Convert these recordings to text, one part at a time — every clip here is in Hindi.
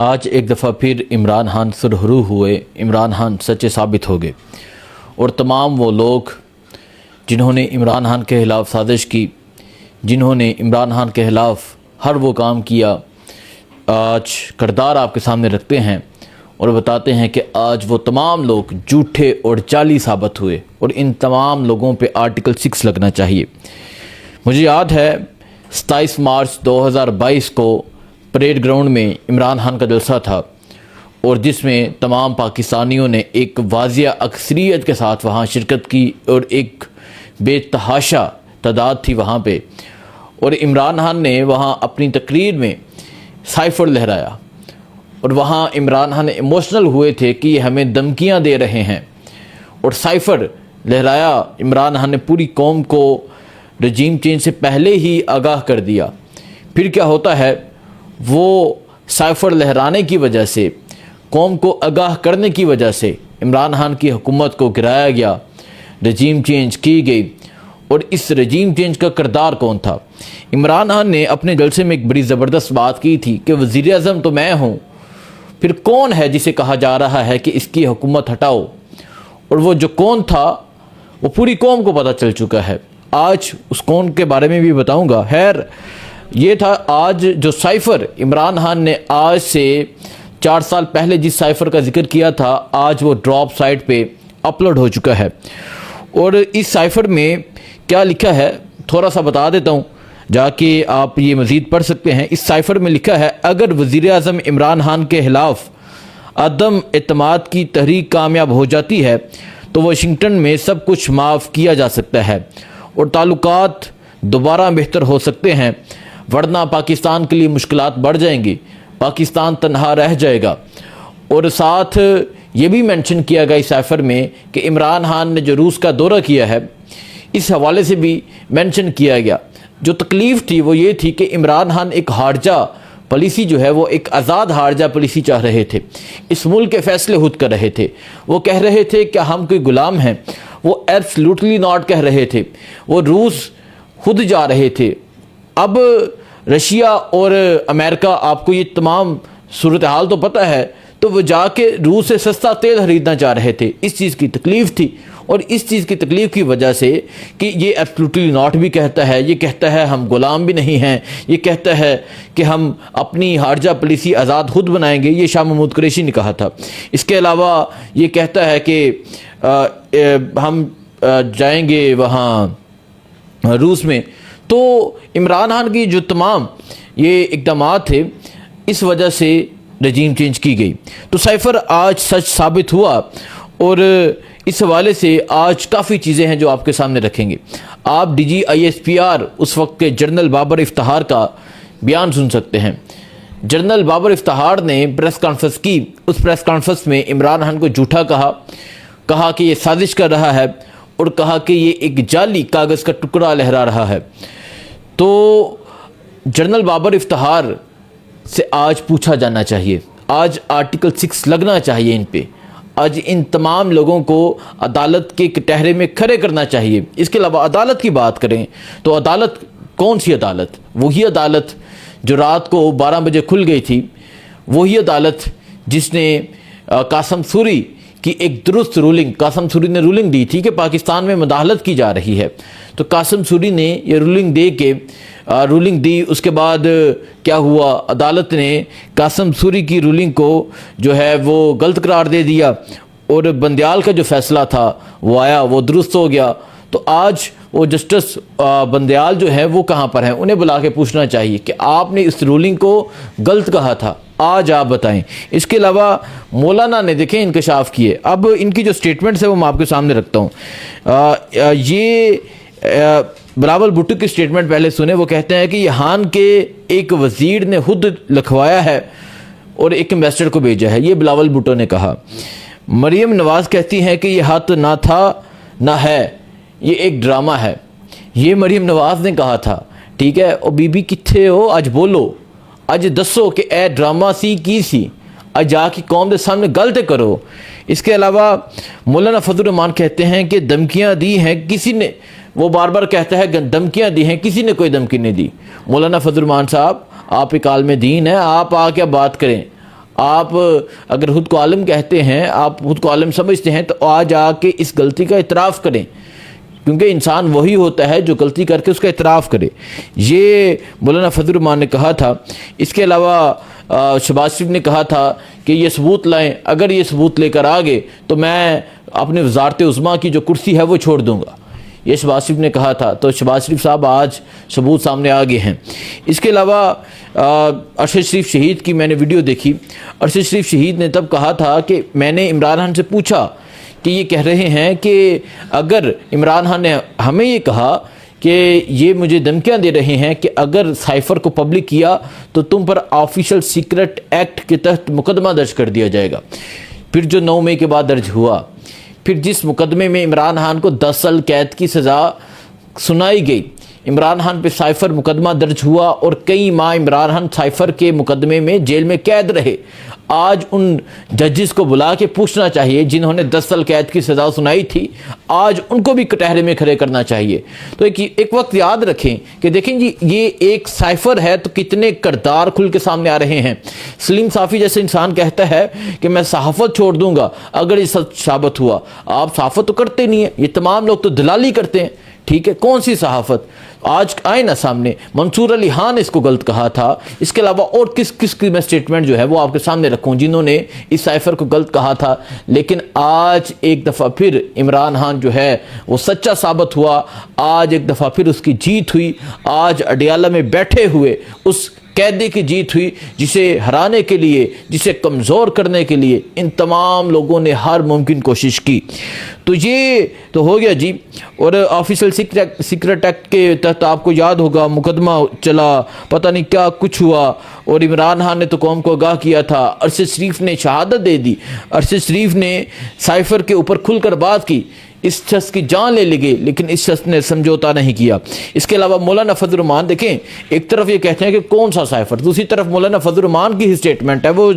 आज एक दफ़ा फिर इमरान खान सुरखरू हुए। इमरान खान सच्चे साबित हो गए और तमाम वो लोग जिन्होंने इमरान खान के ख़िलाफ़ साजिश की, जिन्होंने इमरान खान के ख़िलाफ़ हर वो काम किया, आज किरदार आपके सामने रखते हैं और बताते हैं कि आज वो तमाम लोग झूठे और जाली साबित हुए और इन तमाम लोगों पे आर्टिकल 6 लगना चाहिए। मुझे याद है 27 मार्च 2022 को परेड ग्राउंड में इमरान खान का जलसा था और जिसमें तमाम पाकिस्तानियों ने एक वाजिया अक्सरियत के साथ वहाँ शिरकत की और एक बेतहाशा तादाद थी वहाँ पे। और इमरान खान ने वहाँ अपनी तकरीर में साइफर लहराया और वहाँ इमरान खान इमोशनल हुए थे कि हमें धमकियाँ दे रहे हैं और साइफर लहराया। इमरान खान ने पूरी कौम को रजीम चेंज से पहले ही आगाह कर दिया। फिर क्या होता है, वो साइफर लहराने की वजह से, कौम को आगाह करने की वजह से इमरान खान की हुकूमत को गिराया गया, रजीम चेंज की गई। और इस रजीम चेंज का किरदार कौन था? इमरान खान ने अपने जलसे में एक बड़ी ज़बरदस्त बात की थी कि वज़ीर आज़म तो मैं हूँ, फिर कौन है जिसे कहा जा रहा है कि इसकी हुकूमत हटाओ? और वो जो कौन था वो पूरी कौम को पता चल चुका है। आज उस कौन के बारे में भी बताऊँगा। खैर, ये था आज जो साइफर इमरान खान ने आज से 4 साल पहले जिस साइफर का जिक्र किया था, आज वो ड्रॉप साइट पे अपलोड हो चुका है। और इस साइफर में क्या लिखा है थोड़ा सा बता देता हूँ, जाके आप ये मज़ीद पढ़ सकते हैं। इस साइफर में लिखा है, अगर वज़ीर आज़म इमरान खान के खिलाफ अदम एतमाद की तहरीक कामयाब हो जाती है तो वाशिंगटन में सब कुछ माफ़ किया जा सकता है और ताल्लुकात दोबारा बेहतर हो सकते हैं, वरना पाकिस्तान के लिए मुश्किलात बढ़ जाएंगी, पाकिस्तान तन्हा रह जाएगा। और साथ ये भी मेंशन किया गया इस साइफर में कि इमरान खान ने जो रूस का दौरा किया है, इस हवाले से भी मेंशन किया गया। जो तकलीफ़ थी वो ये थी कि इमरान खान एक हारजा पॉलिसी जो है वो एक आज़ाद हारजा पॉलिसी चाह रहे थे। इस मुल्क के फ़ैसले खुद कर रहे थे। वो कह रहे थे कि हम कोई गुलाम हैं, वो एब्सोल्युटली नॉट कह रहे थे। वो रूस खुद जा रहे थे। अब रशिया और अमेरिका, आपको ये तमाम सूरत हाल तो पता है, तो वो जाके रूस से सस्ता तेल खरीदना चाह रहे थे। इस चीज़ की तकलीफ़ थी और इस चीज़ की तकलीफ़ की वजह से कि ये एब्सोल्युटली नॉट भी कहता है, ये कहता है हम गुलाम भी नहीं हैं, ये कहता है कि हम अपनी हारजा पॉलिसी आज़ाद खुद बनाएंगे, ये शाह महमूद कुरैशी ने कहा था। इसके अलावा ये कहता है कि हम जाएंगे वहाँ रूस में। तो इमरान खान की जो तमाम ये इक़दामात थे, इस वजह से रजीम चेंज की गई। तो साइफर आज सच साबित हुआ और इस हवाले से आज काफ़ी चीज़ें हैं जो आपके सामने रखेंगे। आप DGISPR उस वक्त के जनरल बाबर इफ्तिखार का बयान सुन सकते हैं। जनरल बाबर इफ्तिखार ने प्रेस कॉन्फ्रेंस की। उस प्रेस कॉन्फ्रेंस में इमरान खान को झूठा कहा कि ये साजिश कर रहा है और कहा कि ये एक जाली कागज़ का टुकड़ा लहरा रहा है। तो जनरल बाबर इफ्तिखार से आज पूछा जाना चाहिए, आज आर्टिकल 6 लगना चाहिए इन पे। आज इन तमाम लोगों को अदालत के कटहरे में खड़े करना चाहिए। इसके अलावा अदालत की बात करें तो अदालत कौन सी अदालत? वही अदालत जो रात को 12 बजे खुल गई थी, वही अदालत जिसने कासम सूरी की एक दुरुस्त रूलिंग, कासम सूरी ने रूलिंग दी थी कि पाकिस्तान में मुदाखलत की जा रही है। तो कासम सूरी ने ये रूलिंग दी। उसके बाद क्या हुआ, अदालत ने कासम सूरी की रूलिंग को जो है वो गलत करार दे दिया और बंदयाल का जो फैसला था वो आया, वो दुरुस्त हो गया। तो आज वो जस्टिस बंदयाल जो है वो कहाँ पर हैं? उन्हें बुला के पूछना चाहिए कि आपने इस रूलिंग को गलत कहा था, आज आप बताएं। इसके अलावा मौलाना ने देखें इंकशाफ किए। अब इनकी जो स्टेटमेंट्स है वो मैं आपके सामने रखता हूँ। ये बिलावल भुट्टो की स्टेटमेंट पहले सुने। वो कहते हैं कि यहाँ के एक वज़ीर ने खुद लिखवाया है और एक एम्बेसडर को भेजा है। ये बिलावल भुट्टो ने कहा। मरियम नवाज़ कहती हैं कि ये हाथ ना था ना है, ये एक ड्रामा है। ये मरियम नवाज़ ने कहा था, ठीक है। और बीबी किथे हो, अज बोलो, अज दसो कि ए ड्रामा सी की सी, अज जाके कौम के सामने गलत करो। इसके अलावा मौलाना फजल रहमान कहते हैं कि धमकियाँ दी हैं किसी ने, वो बार बार कहता है धमकियाँ दी हैं, किसी ने कोई धमकी नहीं दी। मौलाना फजल रहमान साहब, आप एक आलिम दीन है, आप आके बात करें, आप अगर खुद को आलिम कहते हैं, आप खुद को आलिम समझते हैं, तो आज आके इस गलती का इतराफ़ करें, क्योंकि इंसान वही होता है जो गलती करके उसका इतराफ़ करे। ये मौलाना फजल रहमान ने कहा था। इसके अलावा शहबाज शरीफ ने कहा था कि ये सबूत लाएं, अगर ये सबूत लेकर आ गए तो मैं अपनी वजारत उज़्मा की जो कुर्सी है वो छोड़ दूंगा, ये शहबाज शरीफ ने कहा था। तो शहबाज शरीफ साहब आज सबूत सामने आ गए हैं। इसके अलावा अरशद शरीफ शहीद की मैंने वीडियो देखी। अरशद शरीफ शहीद ने तब कहा था कि मैंने इमरान खान से पूछा कि ये कह रहे हैं कि अगर इमरान खान ने हमें ये कहा कि ये मुझे धमकियां दे रहे हैं कि अगर साइफ़र को पब्लिक किया तो तुम पर ऑफिशियल सीक्रेट एक्ट के तहत मुकदमा दर्ज कर दिया जाएगा। फिर जो 9 मई के बाद दर्ज हुआ, फिर जिस मुकदमे में इमरान खान को 10 साल कैद की सज़ा सुनाई गई, इमरान खान पे साइफ़र मुकदमा दर्ज हुआ और कई माह इमरान खान साइफ़र के मुकदमे में जेल में कैद रहे। आज उन जजेस को बुला के पूछना चाहिए जिन्होंने 10 साल कैद की सज़ा सुनाई थी, आज उनको भी कटहरे में खड़े करना चाहिए। तो एक वक्त याद रखें कि देखें जी, ये एक साइफ़र है तो कितने किरदार खुल के सामने आ रहे हैं। सलीम साफ़ी जैसे इंसान कहता है कि मैं सहाफ़त छोड़ दूंगा अगर ये सच साबित हुआ। आप सहाफ़त तो करते नहीं है, ये तमाम लोग तो दलाली करते हैं। ठीक है, कौन सी सहाफ़त? आज आए ना सामने। मंसूर अली खान ने इसको गलत कहा था। इसके अलावा और किस किस की मैं स्टेटमेंट जो है वो आपके सामने रखूं जिन्होंने इस साइफ़र को गलत कहा था। लेकिन आज एक दफ़ा फिर इमरान खान जो है वो सच्चा साबित हुआ। आज एक दफ़ा फिर उसकी जीत हुई। आज अडियाला में बैठे हुए उस कैदी की जीत हुई जिसे हराने के लिए, जिसे कमज़ोर करने के लिए इन तमाम लोगों ने हर मुमकिन कोशिश की। तो ये तो हो गया जी। और ऑफिशियल सीक्रेट एक्ट के तहत आपको याद होगा मुकदमा चला, पता नहीं क्या कुछ हुआ, और इमरान खान ने तो कौम को आगाह किया था। अरशद शरीफ ने शहादत दे दी। अरशद शरीफ ने साइफ़र के ऊपर खुलकर बात की। इस शख्स की जान ले ली गई, लेकिन इस शख्स ने समझौता नहीं किया। इसके अलावा मौलाना फजल रहमान देखें, एक तरफ ये कहते हैं कि कौन सा साइफ़र, दूसरी तरफ मौलाना फजल रहमान की ही स्टेटमेंट है वो,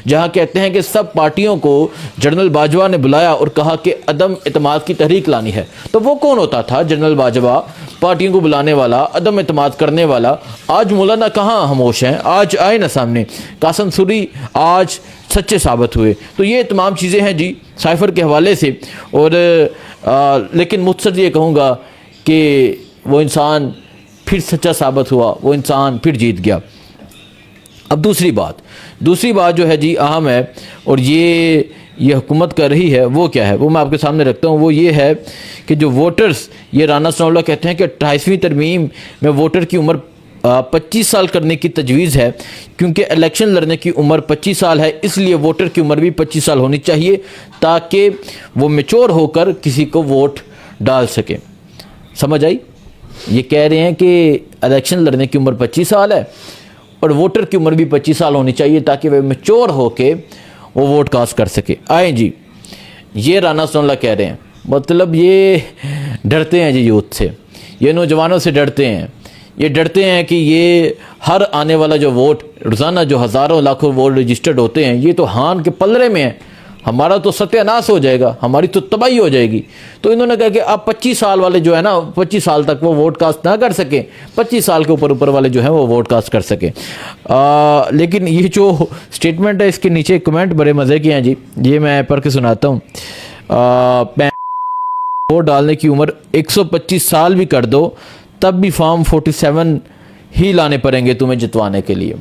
जहां कहते हैं कि सब पार्टियों को जनरल बाजवा ने बुलाया और कहा कि अदम एतमाद की तहरीक लानी है। तो वो कौन होता था जनरल बाजवा, पार्टियों को बुलाने वाला, अदम एतमाद करने वाला? आज मौलाना कहाँ खामोश हैं? आज आए ना सामने। कासिम सूरी आज सच्चे साबित हुए। तो ये तमाम चीज़ें हैं जी साइफ़र के हवाले से। और लेकिन मुझसे ये कहूँगा कि वो इंसान फिर सच्चा साबित हुआ, वो इंसान फिर जीत गया। अब दूसरी बात जो है जी अहम है, और ये हुकूमत कर रही है, वो क्या है वो मैं आपके सामने रखता हूँ। वो ये है कि जो वोटर्स, ये राना सनाउल्लाह कहते हैं कि 28वीं तरमीम में वोटर की उम्र 25 साल करने की तजवीज़ है, क्योंकि इलेक्शन लड़ने की उम्र 25 साल है, इसलिए वोटर की उम्र भी 25 साल होनी चाहिए ताकि वो मैच्योर होकर किसी को वोट डाल सके। समझ आई? ये कह रहे हैं कि इलेक्शन लड़ने की उम्र 25 साल है और वोटर की उम्र भी 25 साल होनी चाहिए ताकि वह मैच्योर होके वो वोट कास्ट कर सके। आए जी, ये राना सनाउल्लाह कह रहे हैं। मतलब ये डरते हैं जी यूथ से, ये नौजवानों से डरते हैं। ये डरते हैं कि ये हर आने वाला जो वोट, रोज़ाना जो हज़ारों लाखों वोट रजिस्टर्ड होते हैं, ये तो हान के पल्ले में है, हमारा तो सत्यानाश हो जाएगा, हमारी तो तबाही हो जाएगी। तो इन्होंने कहा कि आप 25 साल वाले जो है ना, 25 साल तक वो वोट कास्ट ना कर सकें, 25 साल के ऊपर वाले जो हैं वो वोट कास्ट कर सकें। लेकिन ये जो स्टेटमेंट है इसके नीचे कमेंट बड़े मज़े के हैं जी, ये मैं पढ़ के सुनाता हूँ। वोट डालने की उम्र 125 साल भी कर दो तब भी फॉर्म 47 ही लाने पड़ेंगे तुम्हें जितवाने के लिए।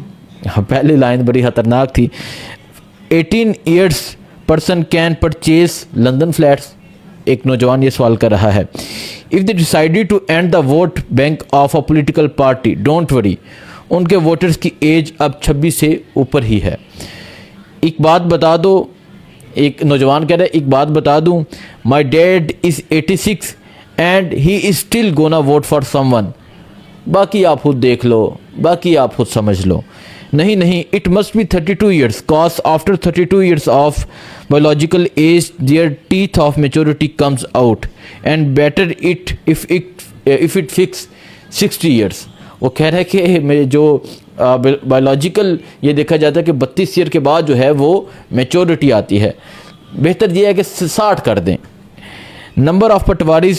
पहली लाइन बड़ी ख़तरनाक थी। 18 years person can purchase London flats. एक नौजवान ये सवाल कर रहा है। If they decided to end the vote bank of a political party don't worry, उनके वोटर्स की एज अब 26 से ऊपर ही है। एक बात बता दो, एक नौजवान कह रहा है, एक बात बता दूं, my dad is 86 and he is still gonna vote for someone. बाकी आप खुद देख लो, बाकी आप खुद समझ लो। नहीं, it must be 32 years cause after 32 years of biological age there teeth of maturity comes out and better it if it fix 60 years. वो कह रहा है कि जो बायोलॉजिकल ये देखा जाता है कि 32 ईयर के बाद जो है वो मेच्योरिटी आती है, बेहतर ये है कि 60 कर दें। नंबर ऑफ पटवारीज,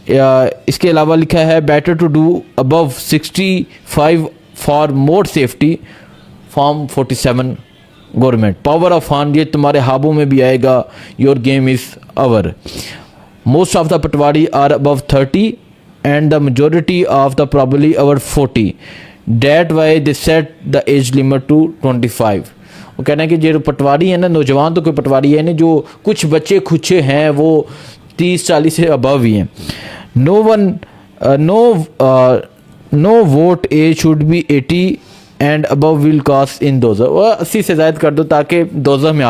इसके अलावा लिखा है better to do above 65 for more safety, form 47 government. Power of हान, ये तुम्हारे हाबों में भी आएगा। Your game is our. Most of the patwari are above 30 and the majority of the probably our 40। That why they set the age limit to 25। वो कहना है कि जो पटवारी है ना, नौजवान तो कोई पटवारी है नहीं, जो कुछ बच्चे खुचे हैं वो 30-40 से अबव ही हैं। No vote age should be 80 and above will cast in दोज़ख। 80 से ज़ायद कर दो ताकि दोज़ख में